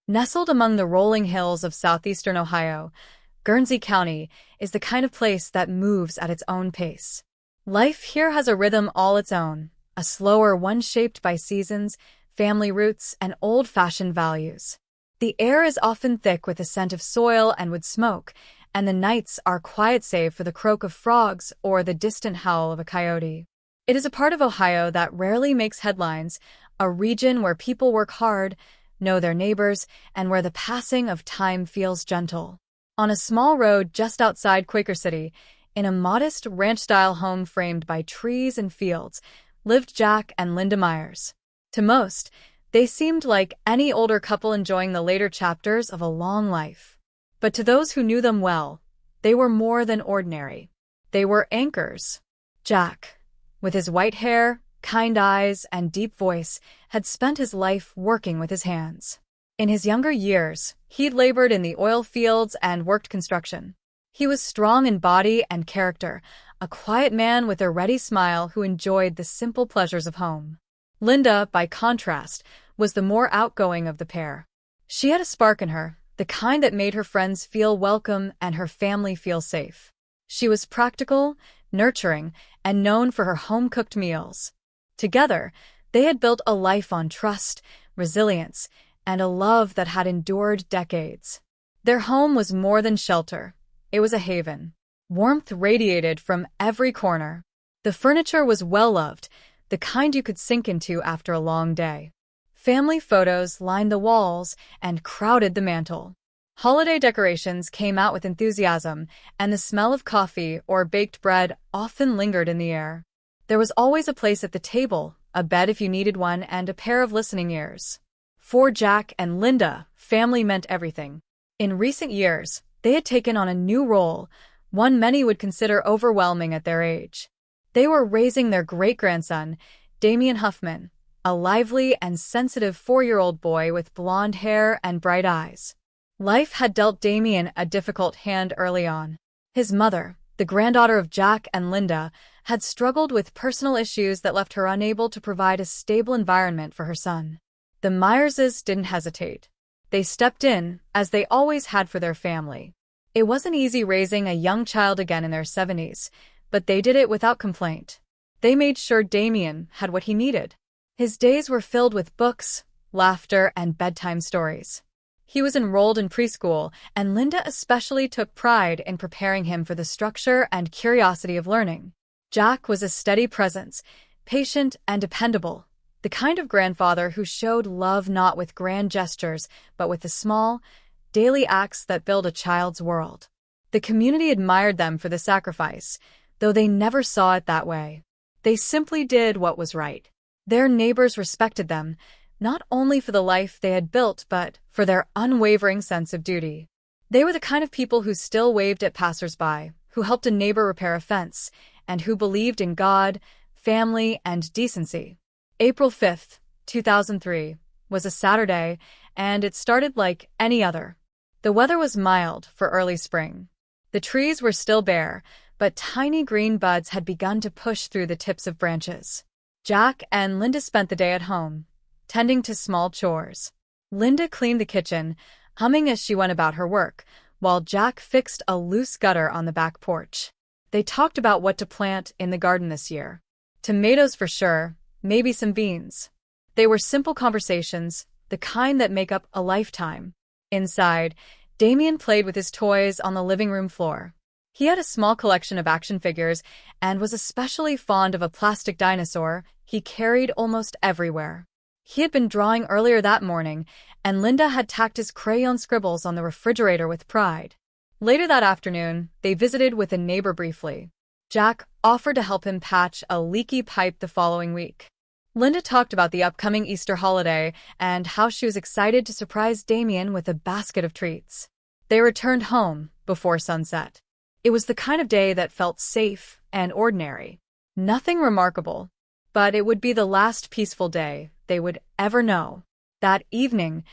Nestled among the rolling hills of southeastern Ohio, Guernsey County is the kind of place that moves at its own pace. Life here has a rhythm all its own, a slower one shaped by seasons, family roots, and old-fashioned values. The air is often thick with the scent of soil and wood smoke, and the nights are quiet save for the croak of frogs or the distant howl of a coyote. It is a part of Ohio that rarely makes headlines, a region where people work hard, know their neighbors, and where the passing of time feels gentle. On a small road just outside Quaker City, in a modest ranch-style home framed by trees and fields, lived Jack and Linda Myers. To most, they seemed like any older couple enjoying the later chapters of a long life. But to those who knew them well, they were more than ordinary. They were anchors. Jack, with his white hair, kind eyes, and deep voice, had spent his life working with his hands. In his younger years, he'd labored in the oil fields and worked construction. He was strong in body and character, a quiet man with a ready smile who enjoyed the simple pleasures of home. Linda, by contrast, was the more outgoing of the pair. She had a spark in her, the kind that made her friends feel welcome and her family feel safe. She was practical, nurturing, and known for her home-cooked meals. Together, they had built a life on trust, resilience, and a love that had endured decades. Their home was more than shelter. It was a haven. Warmth radiated from every corner. The furniture was well-loved, the kind you could sink into after a long day. Family photos lined the walls and crowded the mantel. Holiday decorations came out with enthusiasm, and the smell of coffee or baked bread often lingered in the air. There was always a place at the table, a bed if you needed one, and a pair of listening ears. For Jack and Linda, family meant everything. In recent years, they had taken on a new role, one many would consider overwhelming at their age. They were raising their great-grandson, Dameon Huffman, a lively and sensitive 4-year-old boy with blonde hair and bright eyes. Life had dealt Dameon a difficult hand early on. His mother, the granddaughter of Jack and Linda, had struggled with personal issues that left her unable to provide a stable environment for her son. The Myerses didn't hesitate. They stepped in, as they always had for their family. It wasn't easy raising a young child again in their 70s, but they did it without complaint. They made sure Dameon had what he needed. His days were filled with books, laughter, and bedtime stories. He was enrolled in preschool, and Linda especially took pride in preparing him for the structure and curiosity of learning. Jack was a steady presence, patient and dependable, the kind of grandfather who showed love not with grand gestures, but with the small, daily acts that build a child's world. The community admired them for the sacrifice, though they never saw it that way. They simply did what was right. Their neighbors respected them, not only for the life they had built, but for their unwavering sense of duty. They were the kind of people who still waved at passers-by, who helped a neighbor repair a fence, and who believed in God, family, and decency. April 5th, 2003, was a Saturday, and it started like any other. The weather was mild for early spring. The trees were still bare, but tiny green buds had begun to push through the tips of branches. Jack and Linda spent the day at home, tending to small chores. Linda cleaned the kitchen, humming as she went about her work, while Jack fixed a loose gutter on the back porch. They talked about what to plant in the garden this year. Tomatoes for sure, maybe some beans. They were simple conversations, the kind that make up a lifetime. Inside, Dameon played with his toys on the living room floor. He had a small collection of action figures and was especially fond of a plastic dinosaur he carried almost everywhere. He had been drawing earlier that morning, and Linda had tacked his crayon scribbles on the refrigerator with pride. Later that afternoon, they visited with a neighbor briefly. Jack offered to help him patch a leaky pipe the following week. Linda talked about the upcoming Easter holiday and how she was excited to surprise Dameon with a basket of treats. They returned home before sunset. It was the kind of day that felt safe and ordinary. Nothing remarkable, but it would be the last peaceful day they would ever know. That evening,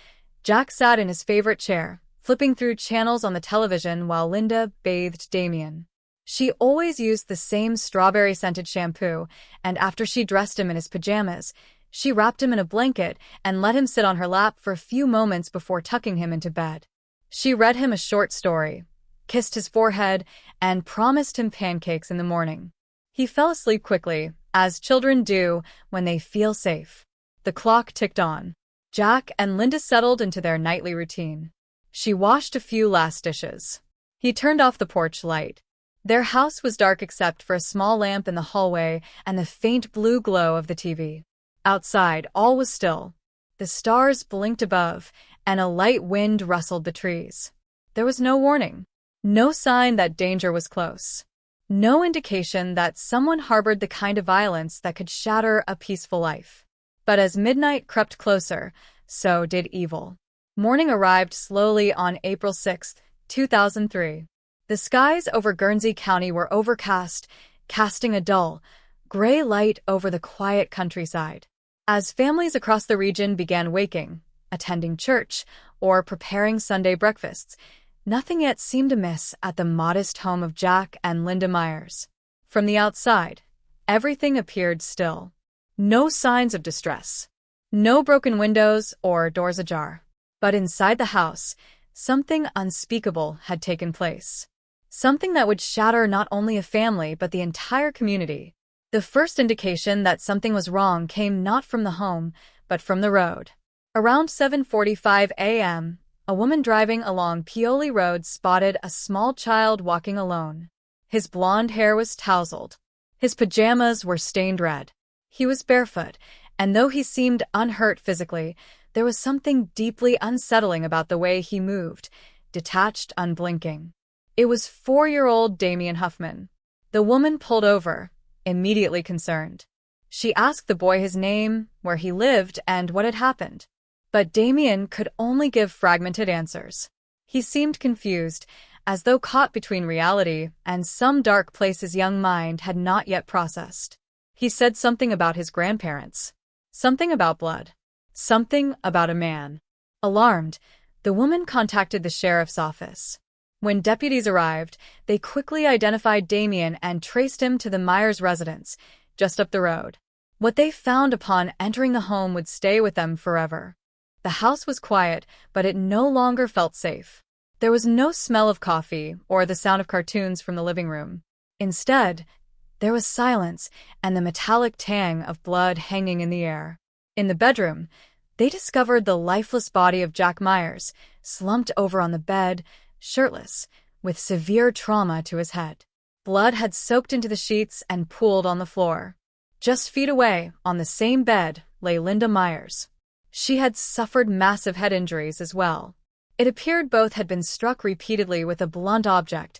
Jack sat in his favorite chair, flipping through channels on the television while Linda bathed Dameon. She always used the same strawberry-scented shampoo, and after she dressed him in his pajamas, She wrapped him in a blanket and let him sit on her lap for a few moments before tucking him into bed. She read him a short story, kissed his forehead, and promised him pancakes in the morning. He fell asleep quickly, as children do when they feel safe. The clock ticked on. Jack and Linda settled into their nightly routine. She washed a few last dishes. He turned off the porch light. Their house was dark except for a small lamp in the hallway and the faint blue glow of the TV. Outside, all was still. The stars blinked above, and a light wind rustled the trees. There was no warning. No sign that danger was close. No indication that someone harbored the kind of violence that could shatter a peaceful life. But as midnight crept closer, so did evil. Morning arrived slowly on April 6, 2003. The skies over Guernsey County were overcast, casting a dull, gray light over the quiet countryside. As families across the region began waking, attending church, or preparing Sunday breakfasts, nothing yet seemed amiss at the modest home of Jack and Linda Myers. From the outside, everything appeared still. No signs of distress. No broken windows or doors ajar. But inside the house, something unspeakable had taken place. Something that would shatter not only a family but the entire community. The first indication that something was wrong came not from the home, but from the road. Around 7:45 a.m., a woman driving along Pioli Road spotted a small child walking alone. His blonde hair was tousled. His pajamas were stained red. He was barefoot, and though he seemed unhurt physically, there was something deeply unsettling about the way he moved, detached, unblinking. It was 4-year-old Dameon Huffman. The woman pulled over, immediately concerned. She asked the boy his name, where he lived, and what had happened. But Dameon could only give fragmented answers. He seemed confused, as though caught between reality and some dark place his young mind had not yet processed. He said something about his grandparents. Something about blood. Something about a man. Alarmed, the woman contacted the sheriff's office. When deputies arrived, they quickly identified Dameon and traced him to the Myers residence, just up the road. What they found upon entering the home would stay with them forever. The house was quiet, but it no longer felt safe. There was no smell of coffee or the sound of cartoons from the living room. Instead, there was silence and the metallic tang of blood hanging in the air. In the bedroom, they discovered the lifeless body of Jack Myers, slumped over on the bed, shirtless, with severe trauma to his head. Blood had soaked into the sheets and pooled on the floor. Just feet away, on the same bed, lay Linda Myers. She had suffered massive head injuries as well. It appeared both had been struck repeatedly with a blunt object,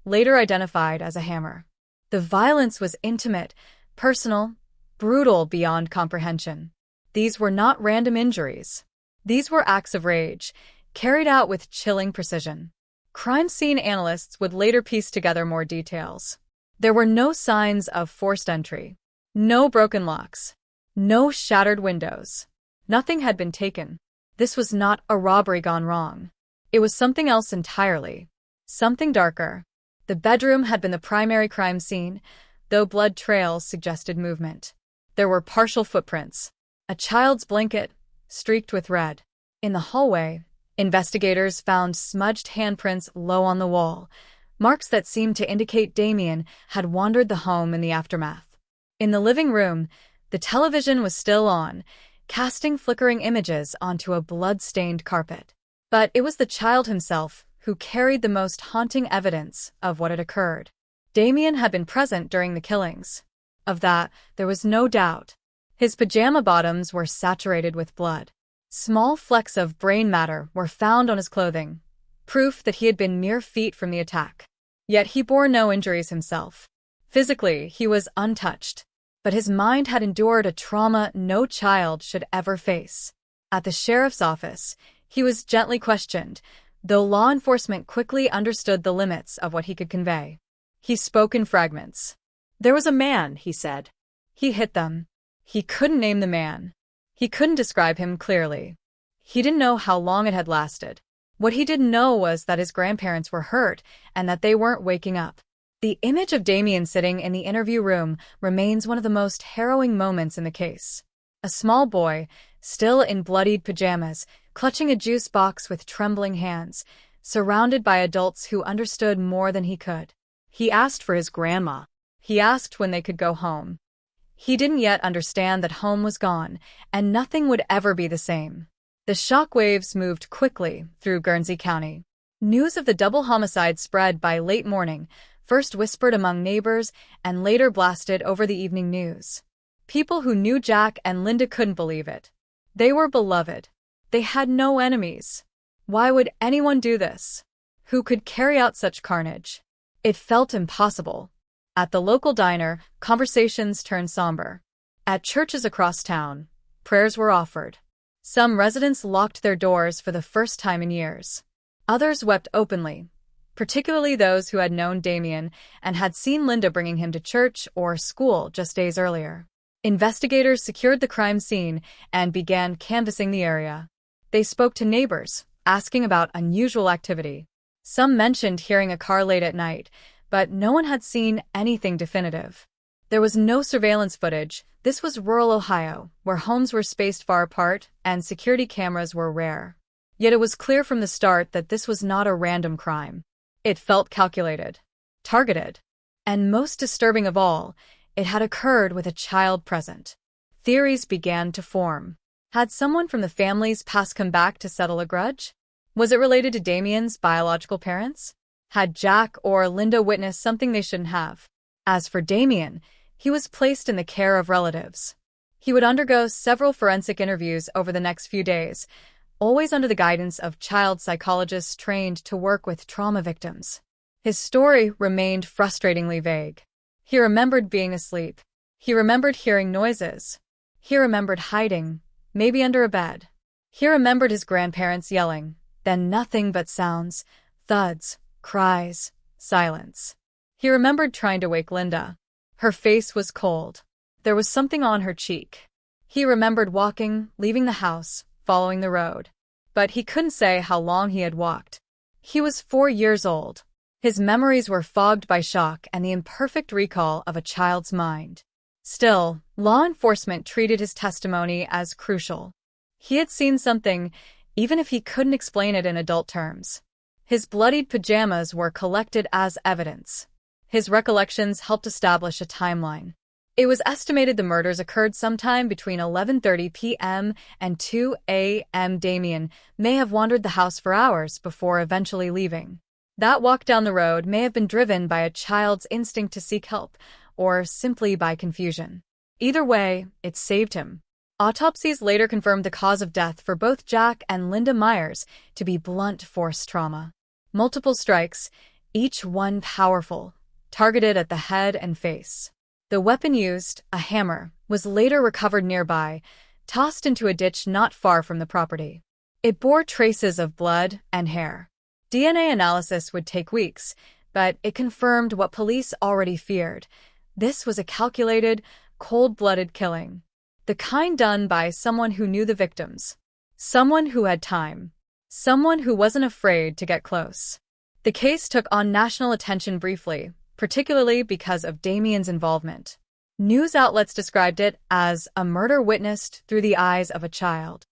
later identified as a hammer. The violence was intimate, personal, brutal beyond comprehension. These were not random injuries. These were acts of rage, carried out with chilling precision. Crime scene analysts would later piece together more details. There were no signs of forced entry. No broken locks. No shattered windows. Nothing had been taken. This was not a robbery gone wrong. It was something else entirely. Something darker. The bedroom had been the primary crime scene, though blood trails suggested movement. There were partial footprints. A child's blanket, streaked with red. In the hallway, investigators found smudged handprints low on the wall, marks that seemed to indicate Dameon had wandered the home in the aftermath. In the living room, the television was still on, casting flickering images onto a blood-stained carpet. But it was the child himself who carried the most haunting evidence of what had occurred. Dameon had been present during the killings. Of that, there was no doubt. His pajama bottoms were saturated with blood. Small flecks of brain matter were found on his clothing, proof that he had been mere feet from the attack. Yet he bore no injuries himself. Physically, he was untouched, but his mind had endured a trauma no child should ever face. At the sheriff's office, he was gently questioned, though law enforcement quickly understood the limits of what he could convey. He spoke in fragments. There was a man, he said. He hit them. He couldn't name the man. He couldn't describe him clearly. He didn't know how long it had lasted. What he didn't know was that his grandparents were hurt and that they weren't waking up. The image of Dameon sitting in the interview room remains one of the most harrowing moments in the case. A small boy, still in bloodied pajamas, clutching a juice box with trembling hands, surrounded by adults who understood more than he could. He asked for his grandma. He asked when they could go home. He didn't yet understand that home was gone, and nothing would ever be the same. The shock waves moved quickly through Guernsey County. News of the double homicide spread by late morning, first whispered among neighbors and later blasted over the evening news. People who knew Jack and Linda couldn't believe it. They were beloved. They had no enemies. Why would anyone do this? Who could carry out such carnage? It felt impossible. At the local diner, conversations turned somber. At churches across town, prayers were offered. Some residents locked their doors for the first time in years. Others wept openly, particularly those who had known Dameon and had seen Linda bringing him to church or school just days earlier. Investigators secured the crime scene and began canvassing the area. They spoke to neighbors, asking about unusual activity. Some mentioned hearing a car late at night, but no one had seen anything definitive. There was no surveillance footage. This was rural Ohio, where homes were spaced far apart and security cameras were rare. Yet it was clear from the start that this was not a random crime. It felt calculated, targeted, and most disturbing of all, it had occurred with a child present. Theories began to form. Had someone from the family's past come back to settle a grudge? Was it related to Dameon's biological parents? Had Jack or Linda witnessed something they shouldn't have? As for Dameon, he was placed in the care of relatives. He would undergo several forensic interviews over the next few days, always under the guidance of child psychologists trained to work with trauma victims. His story remained frustratingly vague. He remembered being asleep. He remembered hearing noises. He remembered hiding, maybe under a bed. He remembered his grandparents yelling, then nothing but sounds, thuds, cries, silence. He remembered trying to wake Linda. Her face was cold. There was something on her cheek. He remembered walking, leaving the house, following the road. But he couldn't say how long he had walked. He was 4 years old. His memories were fogged by shock and the imperfect recall of a child's mind. Still, law enforcement treated his testimony as crucial. He had seen something, even if he couldn't explain it in adult terms. His bloodied pajamas were collected as evidence. His recollections helped establish a timeline. It was estimated the murders occurred sometime between 11:30 p.m. and 2 a.m. Dameon may have wandered the house for hours before eventually leaving. That walk down the road may have been driven by a child's instinct to seek help, or simply by confusion. Either way, it saved him. Autopsies later confirmed the cause of death for both Jack and Linda Myers to be blunt force trauma. Multiple strikes, each one powerful, targeted at the head and face. The weapon used, a hammer, was later recovered nearby, tossed into a ditch not far from the property. It bore traces of blood and hair. DNA analysis would take weeks, but it confirmed what police already feared. This was a calculated, cold-blooded killing. The kind done by someone who knew the victims. Someone who had time. Someone who wasn't afraid to get close. The case took on national attention briefly, particularly because of Dameon's involvement. News outlets described it as a murder witnessed through the eyes of a child.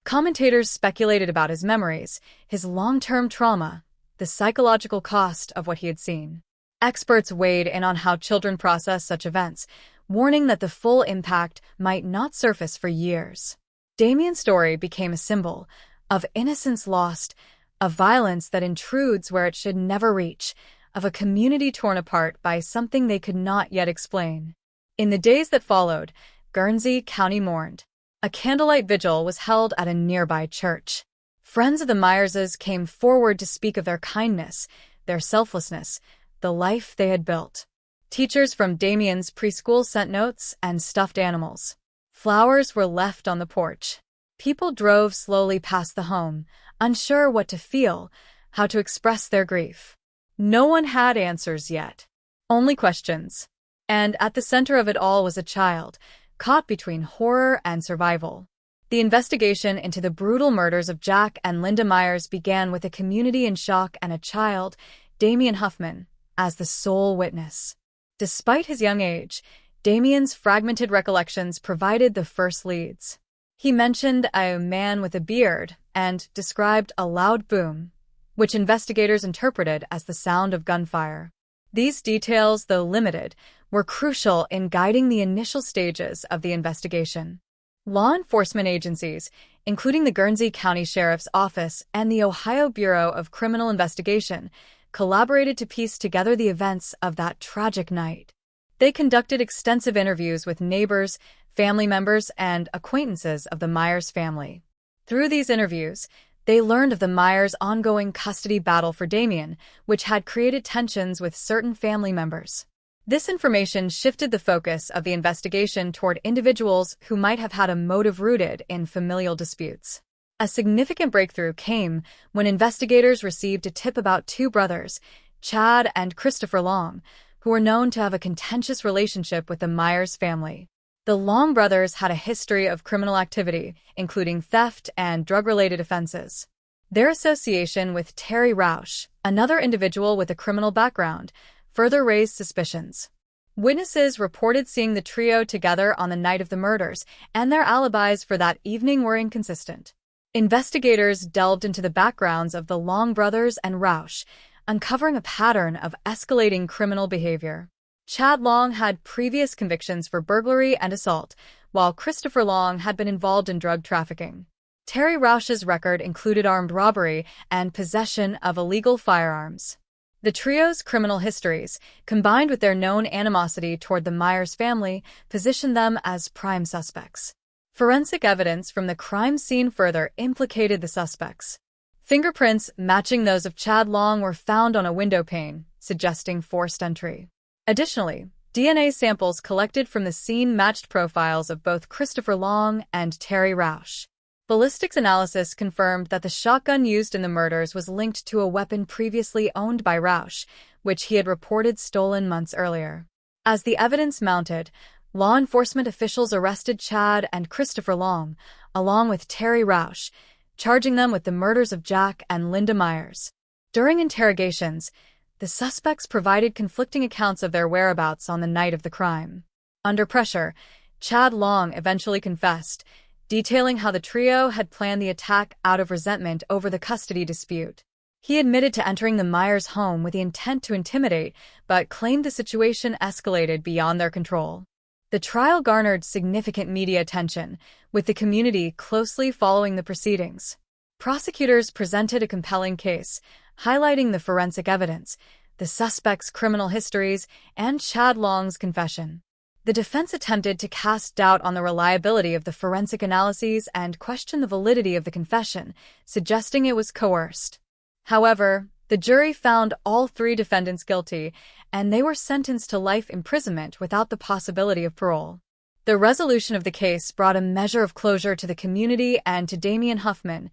Commentators speculated about his memories, his long-term trauma, the psychological cost of what he had seen. Experts weighed in on how children process such events, warning that the full impact might not surface for years. Dameon's story became a symbol of innocence lost, of violence that intrudes where it should never reach, of a community torn apart by something they could not yet explain. In the days that followed, Guernsey County mourned. A candlelight vigil was held at a nearby church. Friends of the Myerses came forward to speak of their kindness, their selflessness, the life they had built. Teachers from Dameon's preschool sent notes and stuffed animals. Flowers were left on the porch. People drove slowly past the home, unsure what to feel, how to express their grief. No one had answers yet. Only questions. And at the center of it all was a child, caught between horror and survival. The investigation into the brutal murders of Jack and Linda Myers began with a community in shock and a child, Dameon Huffman, as the sole witness. Despite his young age, Dameon's fragmented recollections provided the first leads. He mentioned a man with a beard and described a loud boom, which investigators interpreted as the sound of gunfire. These details, though limited, were crucial in guiding the initial stages of the investigation. Law enforcement agencies, including the Guernsey County Sheriff's Office and the Ohio Bureau of Criminal Investigation, collaborated to piece together the events of that tragic night. They conducted extensive interviews with neighbors, family members, and acquaintances of the Myers family. Through these interviews, they learned of the Myers' ongoing custody battle for Dameon, which had created tensions with certain family members. This information shifted the focus of the investigation toward individuals who might have had a motive rooted in familial disputes. A significant breakthrough came when investigators received a tip about two brothers, Chad and Christopher Long, who were known to have a contentious relationship with the Myers family. The Long brothers had a history of criminal activity, including theft and drug-related offenses. Their association with Terry Roush, another individual with a criminal background, further raised suspicions. Witnesses reported seeing the trio together on the night of the murders, and their alibis for that evening were inconsistent. Investigators delved into the backgrounds of the Long brothers and Roush, uncovering a pattern of escalating criminal behavior. Chad Long had previous convictions for burglary and assault, while Christopher Long had been involved in drug trafficking. Terry Roush's record included armed robbery and possession of illegal firearms. The trio's criminal histories, combined with their known animosity toward the Myers family, positioned them as prime suspects. Forensic evidence from the crime scene further implicated the suspects. Fingerprints matching those of Chad Long were found on a window pane, suggesting forced entry. Additionally, DNA samples collected from the scene matched profiles of both Christopher Long and Terry Roush. Ballistics analysis confirmed that the shotgun used in the murders was linked to a weapon previously owned by Roush, which he had reported stolen months earlier. As the evidence mounted, law enforcement officials arrested Chad and Christopher Long, along with Terry Roush, charging them with the murders of Jack and Linda Myers. During interrogations, the suspects provided conflicting accounts of their whereabouts on the night of the crime. Under pressure, Chad Long eventually confessed, detailing how the trio had planned the attack out of resentment over the custody dispute. He admitted to entering the Myers' home with the intent to intimidate, but claimed the situation escalated beyond their control. The trial garnered significant media attention, with the community closely following the proceedings. Prosecutors presented a compelling case, highlighting the forensic evidence, the suspects' criminal histories, and Chad Long's confession. The defense attempted to cast doubt on the reliability of the forensic analyses and question the validity of the confession, suggesting it was coerced. However, the jury found all three defendants guilty, and they were sentenced to life imprisonment without the possibility of parole. The resolution of the case brought a measure of closure to the community and to Dameon Huffman,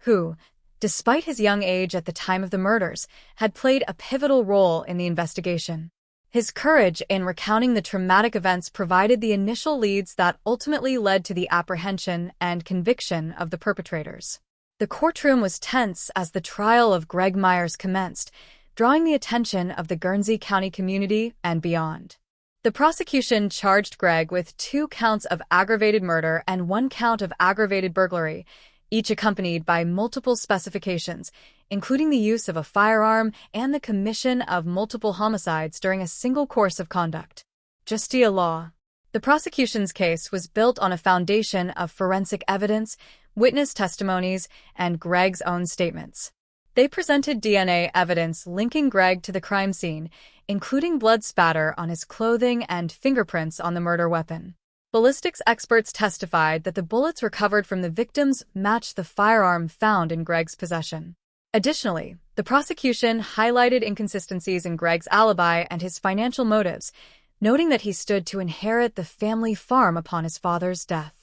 who, despite his young age at the time of the murders, had played a pivotal role in the investigation. His courage in recounting the traumatic events provided the initial leads that ultimately led to the apprehension and conviction of the perpetrators. The courtroom was tense as the trial of Greg Myers commenced, drawing the attention of the Guernsey County community and beyond. The prosecution charged Greg with 2 counts of aggravated murder and 1 count of aggravated burglary, each accompanied by multiple specifications, including the use of a firearm and the commission of multiple homicides during a single course of conduct. Justia law. The prosecution's case was built on a foundation of forensic evidence, witness testimonies, and Greg's own statements. They presented DNA evidence linking Greg to the crime scene, including blood spatter on his clothing and fingerprints on the murder weapon. Ballistics experts testified that the bullets recovered from the victims matched the firearm found in Greg's possession. Additionally, the prosecution highlighted inconsistencies in Greg's alibi and his financial motives, noting that he stood to inherit the family farm upon his father's death.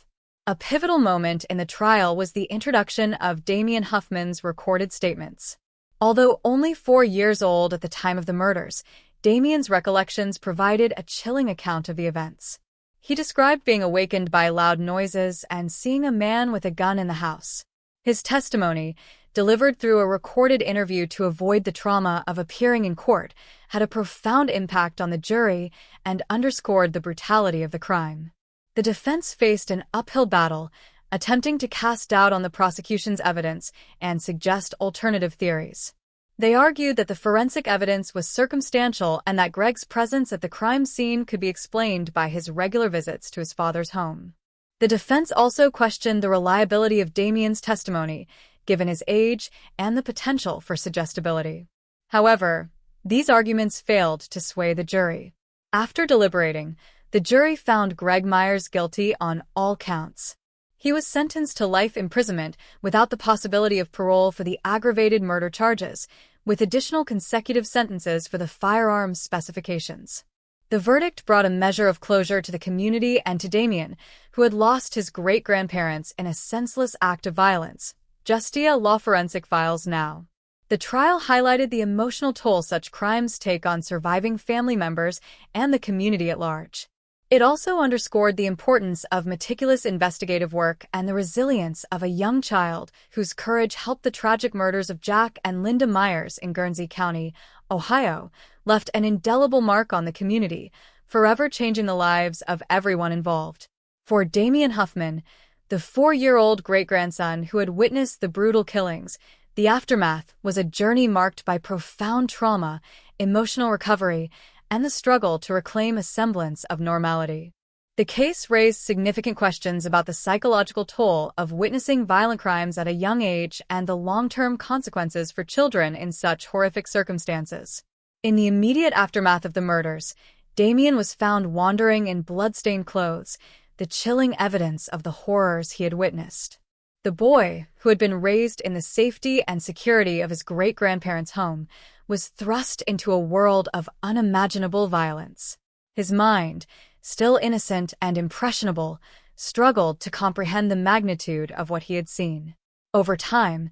A pivotal moment in the trial was the introduction of Dameon Huffman's recorded statements. Although only 4 years old at the time of the murders, Dameon's recollections provided a chilling account of the events. He described being awakened by loud noises and seeing a man with a gun in the house. His testimony, delivered through a recorded interview to avoid the trauma of appearing in court, had a profound impact on the jury and underscored the brutality of the crime. The defense faced an uphill battle, attempting to cast doubt on the prosecution's evidence and suggest alternative theories. They argued that the forensic evidence was circumstantial and that Greg's presence at the crime scene could be explained by his regular visits to his father's home. The defense also questioned the reliability of Dameon's testimony, given his age and the potential for suggestibility. However, these arguments failed to sway the jury. After deliberating, the jury found Greg Myers guilty on all counts. He was sentenced to life imprisonment without the possibility of parole for the aggravated murder charges, with additional consecutive sentences for the firearms specifications. The verdict brought a measure of closure to the community and to Dameon, who had lost his great-grandparents in a senseless act of violence. Justia Law Forensic Files Now. The trial highlighted the emotional toll such crimes take on surviving family members and the community at large. It also underscored the importance of meticulous investigative work and the resilience of a young child whose courage helped the tragic murders of Jack and Linda Myers in Guernsey County, Ohio, left an indelible mark on the community, forever changing the lives of everyone involved. For Dameon Huffman, the 4-year-old great-grandson who had witnessed the brutal killings, the aftermath was a journey marked by profound trauma, emotional recovery, and the struggle to reclaim a semblance of normality. The case raised significant questions about the psychological toll of witnessing violent crimes at a young age and the long-term consequences for children in such horrific circumstances. In the immediate aftermath of the murders, Dameon was found wandering in blood-stained clothes, the chilling evidence of the horrors he had witnessed. The boy, who had been raised in the safety and security of his great-grandparents' home, was thrust into a world of unimaginable violence. His mind, still innocent and impressionable, struggled to comprehend the magnitude of what he had seen. Over time,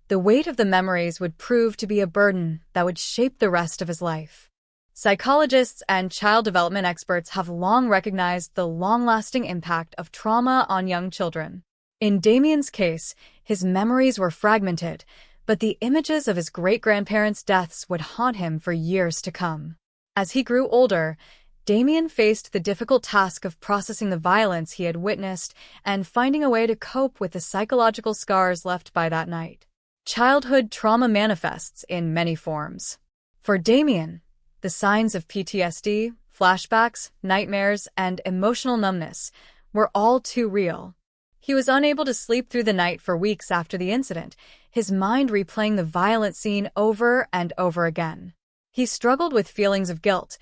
the weight of the memories would prove to be a burden that would shape the rest of his life. Psychologists and child development experts have long recognized the long-lasting impact of trauma on young children. In Dameon's case, his memories were fragmented, but the images of his great-grandparents' deaths would haunt him for years to come. As he grew older, Dameon faced the difficult task of processing the violence he had witnessed and finding a way to cope with the psychological scars left by that night. Childhood trauma manifests in many forms. For Dameon, the signs of PTSD, flashbacks, nightmares, and emotional numbness were all too real. He was unable to sleep through the night for weeks after the incident, his mind replaying the violent scene over and over again. He struggled with feelings of guilt,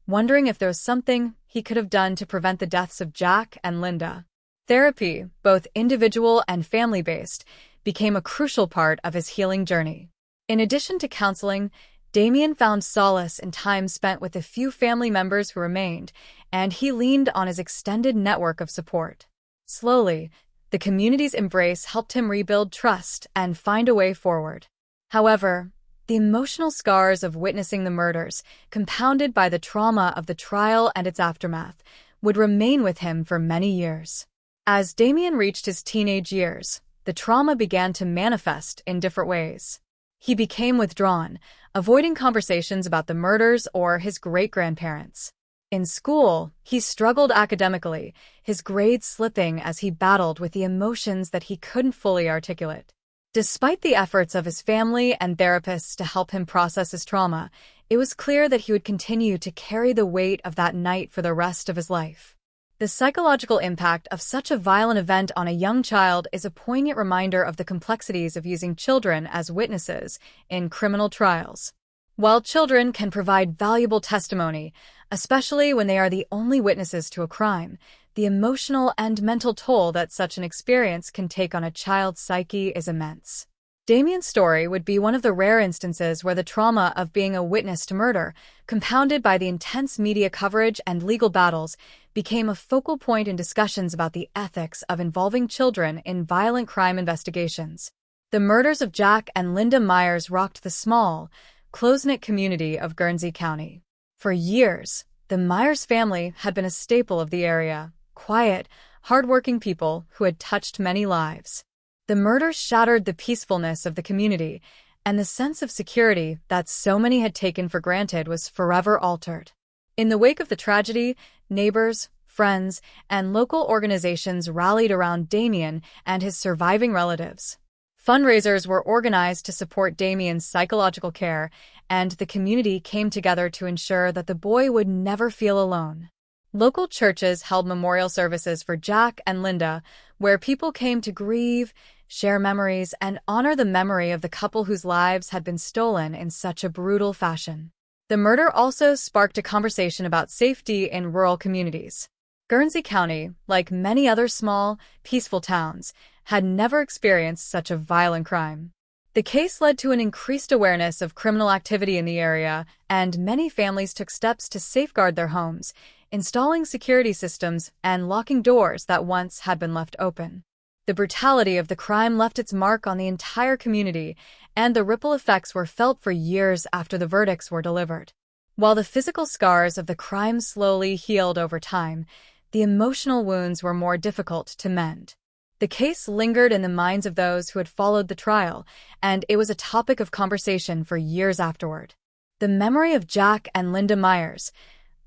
wondering if there was something he could have done to prevent the deaths of Jack and Linda. Therapy, both individual and family-based, became a crucial part of his healing journey. In addition to counseling, Dameon found solace in time spent with the few family members who remained, and he leaned on his extended network of support. Slowly, the community's embrace helped him rebuild trust and find a way forward. However, the emotional scars of witnessing the murders, compounded by the trauma of the trial and its aftermath, would remain with him for many years. As Dameon reached his teenage years, the trauma began to manifest in different ways. He became withdrawn, avoiding conversations about the murders or his great-grandparents. In school, he struggled academically, his grades slipping as he battled with the emotions that he couldn't fully articulate. Despite the efforts of his family and therapists to help him process his trauma, it was clear that he would continue to carry the weight of that night for the rest of his life. The psychological impact of such a violent event on a young child is a poignant reminder of the complexities of using children as witnesses in criminal trials. While children can provide valuable testimony, especially when they are the only witnesses to a crime, the emotional and mental toll that such an experience can take on a child's psyche is immense. Dameon's story would be one of the rare instances where the trauma of being a witness to murder, compounded by the intense media coverage and legal battles, became a focal point in discussions about the ethics of involving children in violent crime investigations. The murders of Jack and Linda Myers rocked the small, close-knit community of Guernsey County. For years, the Myers family had been a staple of the area, quiet, hard-working people who had touched many lives. The murders shattered the peacefulness of the community, and the sense of security that so many had taken for granted was forever altered. In the wake of the tragedy, neighbors, friends, and local organizations rallied around Dameon and his surviving relatives. Fundraisers were organized to support Dameon's psychological care, and the community came together to ensure that the boy would never feel alone. Local churches held memorial services for Jack and Linda, where people came to grieve, share memories, and honor the memory of the couple whose lives had been stolen in such a brutal fashion. The murder also sparked a conversation about safety in rural communities. Guernsey County, like many other small, peaceful towns, had never experienced such a violent crime. The case led to an increased awareness of criminal activity in the area, and many families took steps to safeguard their homes, installing security systems and locking doors that once had been left open. The brutality of the crime left its mark on the entire community, and the ripple effects were felt for years after the verdicts were delivered. While the physical scars of the crime slowly healed over time, the emotional wounds were more difficult to mend. The case lingered in the minds of those who had followed the trial, and it was a topic of conversation for years afterward. The memory of Jack and Linda Myers,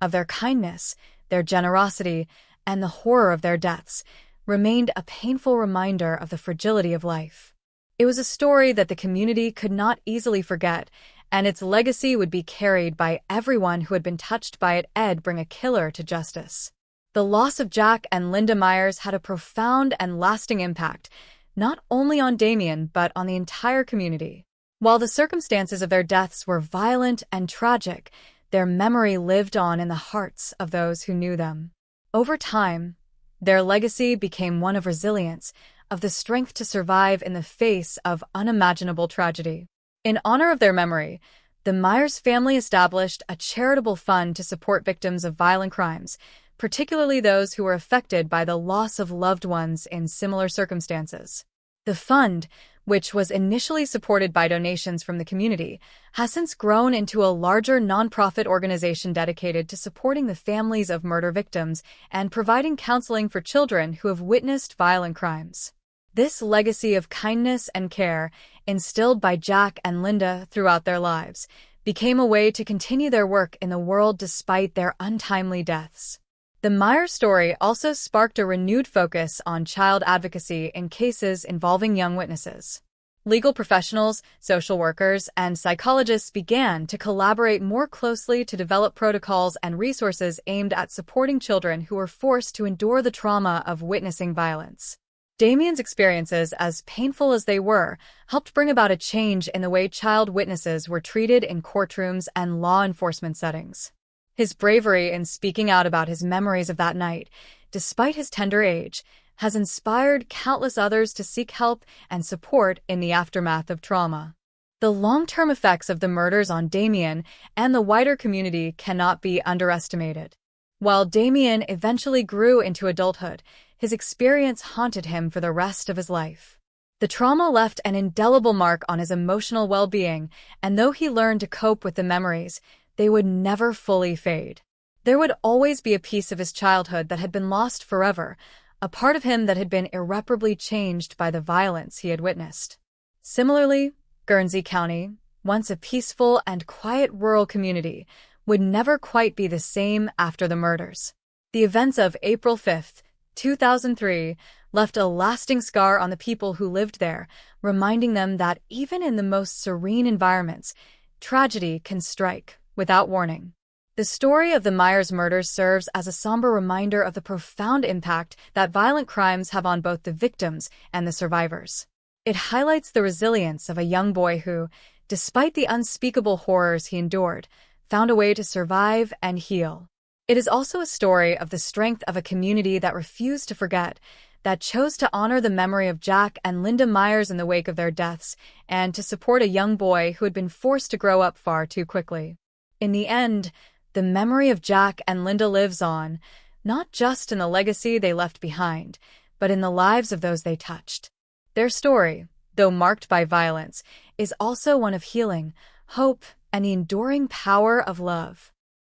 of their kindness, their generosity, and the horror of their deaths, remained a painful reminder of the fragility of life. It was a story that the community could not easily forget, and its legacy would be carried by everyone who had been touched by it. Bring a killer to justice. The loss of Jack and Linda Myers had a profound and lasting impact, not only on Dameon but on the entire community. While the circumstances of their deaths were violent and tragic, their memory lived on in the hearts of those who knew them. Over time, their legacy became one of resilience, of the strength to survive in the face of unimaginable tragedy. In honor of their memory, the Myers family established a charitable fund to support victims of violent crimes, particularly those who were affected by the loss of loved ones in similar circumstances. The fund, which was initially supported by donations from the community, has since grown into a larger nonprofit organization dedicated to supporting the families of murder victims and providing counseling for children who have witnessed violent crimes. This legacy of kindness and care, instilled by Jack and Linda throughout their lives, became a way to continue their work in the world despite their untimely deaths. The Myers story also sparked a renewed focus on child advocacy in cases involving young witnesses. Legal professionals, social workers, and psychologists began to collaborate more closely to develop protocols and resources aimed at supporting children who were forced to endure the trauma of witnessing violence. Dameon's experiences, as painful as they were, helped bring about a change in the way child witnesses were treated in courtrooms and law enforcement settings. His bravery in speaking out about his memories of that night, despite his tender age, has inspired countless others to seek help and support in the aftermath of trauma. The long-term effects of the murders on Dameon and the wider community cannot be underestimated. While Dameon eventually grew into adulthood, his experience haunted him for the rest of his life. The trauma left an indelible mark on his emotional well-being, and though he learned to cope with the memories, they would never fully fade. There would always be a piece of his childhood that had been lost forever, a part of him that had been irreparably changed by the violence he had witnessed. Similarly, Guernsey County, once a peaceful and quiet rural community, would never quite be the same after the murders. The events of April 5, 2003, left a lasting scar on the people who lived there, reminding them that even in the most serene environments, tragedy can strike without warning. The story of the Myers murders serves as a somber reminder of the profound impact that violent crimes have on both the victims and the survivors. It highlights the resilience of a young boy who, despite the unspeakable horrors he endured, found a way to survive and heal. It is also a story of the strength of a community that refused to forget, that chose to honor the memory of Jack and Linda Myers in the wake of their deaths, and to support a young boy who had been forced to grow up far too quickly. In the end, the memory of Jack and Linda lives on, not just in the legacy they left behind, but in the lives of those they touched. Their story, though marked by violence, is also one of healing, hope, and the enduring power of love.